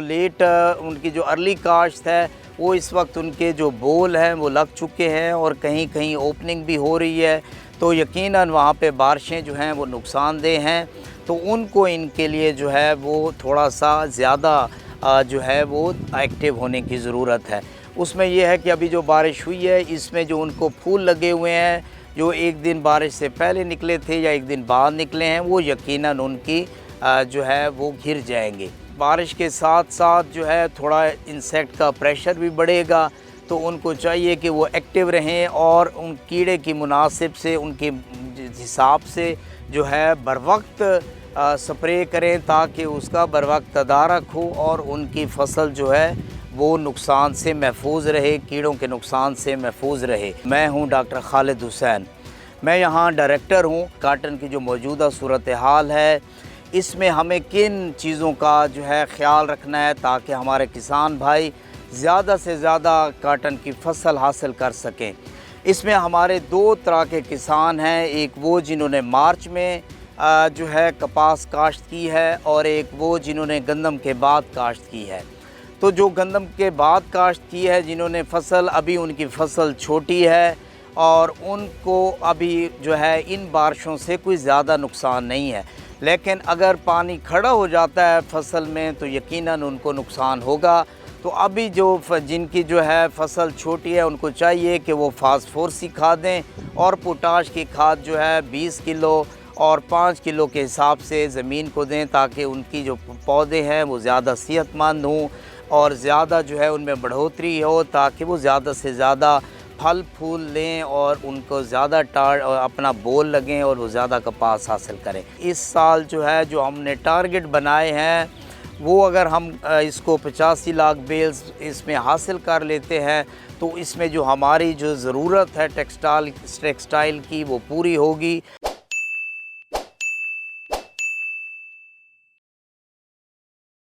जो लेट उनकी जो अर्ली काश्त है वो इस वक्त उनके जो बोल हैं वो लग चुके हैं और कहीं कहीं ओपनिंग भी हो रही है, तो यकीनन वहाँ पे बारिशें जो हैं वो नुकसानदेह हैं। तो उनको इनके लिए जो है वो थोड़ा सा ज़्यादा जो है वो एक्टिव होने की ज़रूरत है। उसमें यह है कि अभी जो बारिश हुई है इसमें जो उनको फूल लगे हुए हैं, जो एक दिन बारिश से पहले निकले थे या एक दिन बाद निकले हैं, वो यकीनन उनकी जो है वो घिर जाएंगे। बारिश के साथ साथ जो है थोड़ा इंसेक्ट का प्रेशर भी बढ़ेगा, तो उनको चाहिए कि वो एक्टिव रहें और उन कीड़े की मुनासिब से उनके हिसाब से जो है बर वक्त स्प्रे करें ताकि उसका बर वक्त तदारक हो और उनकी फसल जो है वो नुकसान से महफूज रहे, कीड़ों के नुकसान से महफूज रहे। मैं हूं डॉक्टर खालिद हुसैन, मैं यहां डायरेक्टर हूं। काटन की जो मौजूदा सूरत हाल है इसमें हमें किन चीज़ों का जो है ख्याल रखना है ताकि हमारे किसान भाई ज़्यादा से ज़्यादा काटन की फसल हासिल कर सकें। इसमें हमारे दो तरह के किसान हैं, एक वो जिन्होंने मार्च में जो है कपास काश्त की है और एक वो जिन्होंने गंदम के बाद काश्त की है। तो जो गंदम के बाद काश्त की है, जिन्होंने फसल अभी उनकी फसल छोटी है और उनको अभी जो है इन बारिशों से कोई ज़्यादा नुकसान नहीं है, लेकिन अगर पानी खड़ा हो जाता है फसल में तो यकीनन उनको नुकसान होगा। तो अभी जो जिनकी जो है फसल छोटी है उनको चाहिए कि वो फास्फोरस की खाद दें और पोटाश की खाद जो है 20 किलो और 5 किलो के हिसाब से ज़मीन को दें ताकि उनकी जो पौधे हैं वो ज़्यादा सेहतमंद हों और ज़्यादा जो है उनमें बढ़ोतरी हो, ताकि वो ज़्यादा से ज़्यादा फल फूल लें और उनको ज़्यादा अपना बोल लगें और वो ज़्यादा कपास हासिल करें। इस साल जो है जो हमने टारगेट बनाए हैं वो अगर हम इसको 85 लाख बेल्स इसमें हासिल कर लेते हैं तो इसमें जो हमारी जो ज़रूरत है टेक्सटाइल की वो पूरी होगी।